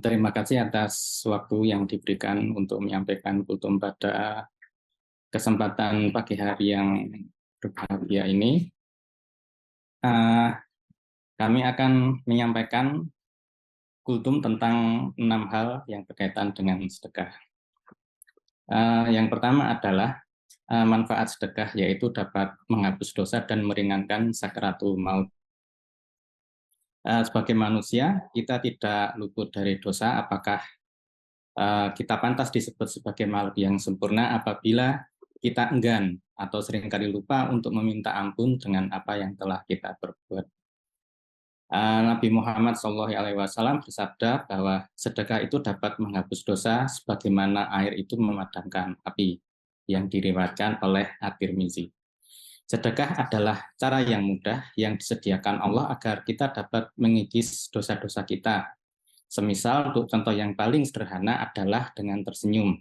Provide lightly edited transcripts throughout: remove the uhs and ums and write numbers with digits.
Terima kasih atas waktu yang diberikan untuk menyampaikan kultum pada kesempatan pagi hari yang berbahagia ini. Kami akan menyampaikan kultum tentang 6 hal yang berkaitan dengan sedekah. Yang pertama adalah manfaat sedekah, yaitu dapat menghapus dosa dan meringankan sakaratul maut. Sebagai manusia, kita tidak luput dari dosa. Apakah kita pantas disebut sebagai makhluk yang sempurna apabila kita enggan atau seringkali lupa untuk meminta ampun dengan apa yang telah kita perbuat. Nabi Muhammad SAW bersabda bahwa sedekah itu dapat menghapus dosa sebagaimana air itu memadamkan api, yang diriwayatkan oleh At-Tirmizi. Sedekah adalah cara yang mudah yang disediakan Allah agar kita dapat mengikis dosa-dosa kita. Semisal, untuk contoh yang paling sederhana adalah dengan tersenyum.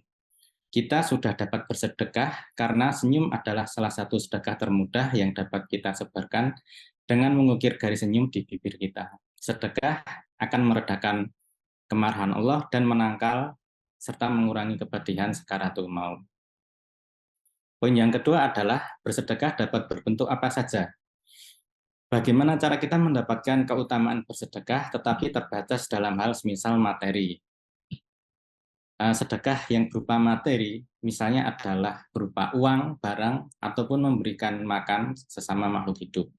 Kita sudah dapat bersedekah karena senyum adalah salah satu sedekah termudah yang dapat kita sebarkan dengan mengukir garis senyum di bibir kita. Sedekah akan meredakan kemarahan Allah dan menangkal serta mengurangi kepedihan sakaratul maut. Poin yang kedua adalah bersedekah dapat berbentuk apa saja. Bagaimana cara kita mendapatkan keutamaan bersedekah tetapi terbatas dalam hal semisal materi. Sedekah yang berupa materi misalnya adalah berupa uang, barang, ataupun memberikan makan sesama makhluk hidup.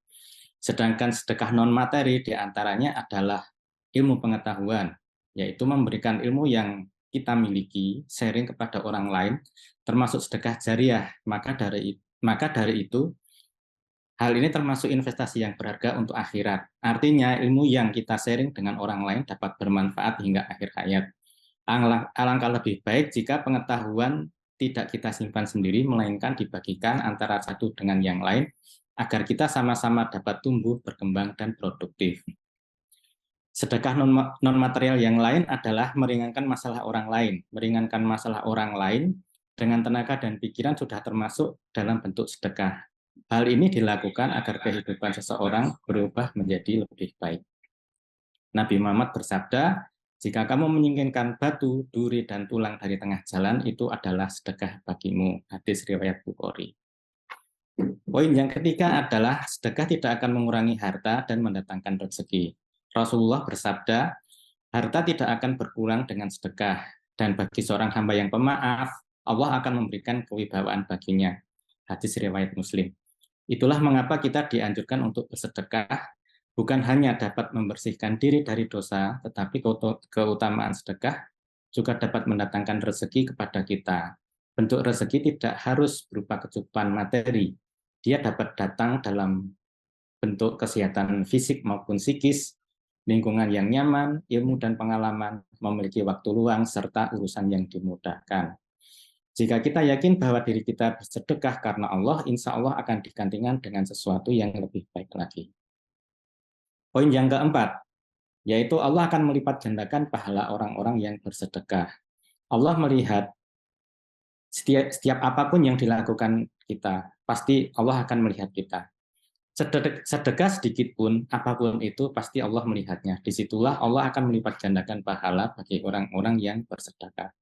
Sedangkan sedekah non-materi diantaranya adalah ilmu pengetahuan, yaitu memberikan ilmu yang kita miliki, sharing kepada orang lain, termasuk sedekah jariah. Maka dari itu, hal ini termasuk investasi yang berharga untuk akhirat. Artinya ilmu yang kita sharing dengan orang lain dapat bermanfaat hingga akhir hayat. Alangkah lebih baik jika pengetahuan tidak kita simpan sendiri, melainkan dibagikan antara satu dengan yang lain, agar kita sama-sama dapat tumbuh, berkembang, dan produktif. Sedekah non-material yang lain adalah meringankan masalah orang lain. Meringankan masalah orang lain dengan tenaga dan pikiran sudah termasuk dalam bentuk sedekah. Hal ini dilakukan agar kehidupan seseorang berubah menjadi lebih baik. Nabi Muhammad bersabda, jika kamu menyingkirkan batu, duri, dan tulang dari tengah jalan, itu adalah sedekah bagimu. Hadis riwayat Bukhari. Poin yang ketiga adalah sedekah tidak akan mengurangi harta dan mendatangkan rezeki. Rasulullah bersabda, harta tidak akan berkurang dengan sedekah, dan bagi seorang hamba yang pemaaf, Allah akan memberikan kewibawaan baginya. Hadis riwayat Muslim. Itulah mengapa kita dianjurkan untuk bersedekah, bukan hanya dapat membersihkan diri dari dosa, tetapi keutamaan sedekah juga dapat mendatangkan rezeki kepada kita. Bentuk rezeki tidak harus berupa kecukupan materi. Dia dapat datang dalam bentuk kesehatan fisik maupun psikis, lingkungan yang nyaman, ilmu dan pengalaman, memiliki waktu luang, serta urusan yang dimudahkan. Jika kita yakin bahwa diri kita bersedekah karena Allah, insya Allah akan digantikan dengan sesuatu yang lebih baik lagi. Poin yang keempat, yaitu Allah akan melipat gandakan pahala orang-orang yang bersedekah. Allah melihat setiap apapun yang dilakukan kita, pasti Allah akan melihat kita. Sedekah sedikit pun, apapun itu, pasti Allah melihatnya. Disitulah Allah akan melipat gandakan pahala bagi orang-orang yang bersedekah.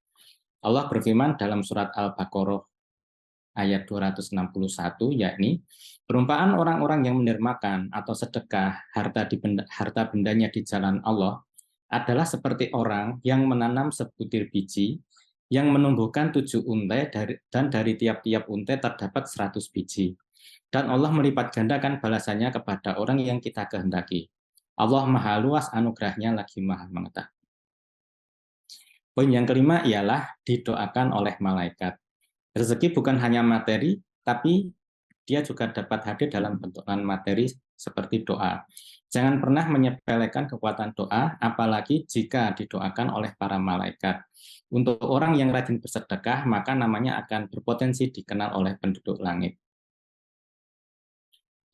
Allah berfirman dalam surat Al-Baqarah ayat 261, yakni perumpamaan orang-orang yang mendermakan atau sedekah harta bendanya di jalan Allah adalah seperti orang yang menanam sebutir biji yang menumbuhkan 7 untai dan dari tiap-tiap untai terdapat 100 biji. Dan Allah melipat gandakan balasannya kepada orang yang kita kehendaki. Allah maha luas anugerahnya lagi maha mengetahui. Poin yang kelima ialah didoakan oleh malaikat. Rezeki bukan hanya materi, tapi dia juga dapat hadir dalam bentuk non-materi seperti doa. Jangan pernah menyepelekan kekuatan doa, apalagi jika didoakan oleh para malaikat. Untuk orang yang rajin bersedekah, maka namanya akan berpotensi dikenal oleh penduduk langit.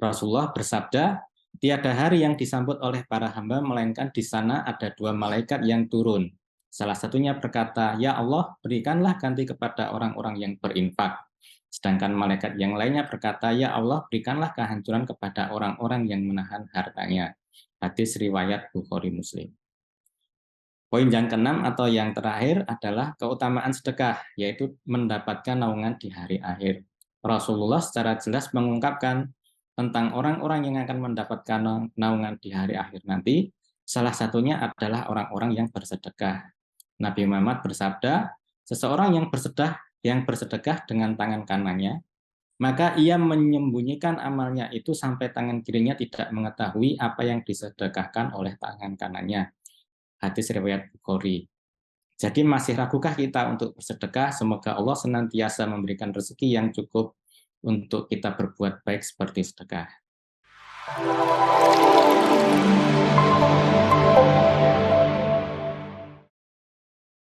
Rasulullah bersabda, tiada hari yang disambut oleh para hamba, melainkan di sana ada 2 malaikat yang turun. Salah satunya berkata, "Ya Allah, berikanlah ganti kepada orang-orang yang berinfak." Sedangkan malaikat yang lainnya berkata, "Ya Allah, berikanlah kehancuran kepada orang-orang yang menahan hartanya." Hadis riwayat Bukhari Muslim. Poin yang keenam atau yang terakhir adalah keutamaan sedekah, yaitu mendapatkan naungan di hari akhir. Rasulullah secara jelas mengungkapkan tentang orang-orang yang akan mendapatkan naungan di hari akhir nanti, salah satunya adalah orang-orang yang bersedekah. Nabi Muhammad bersabda, seseorang yang bersedekah dengan tangan kanannya, maka ia menyembunyikan amalnya itu sampai tangan kirinya tidak mengetahui apa yang disedekahkan oleh tangan kanannya. Hadis riwayat Bukhari. Jadi masih ragukah kita untuk bersedekah? Semoga Allah senantiasa memberikan rezeki yang cukup untuk kita berbuat baik seperti sedekah.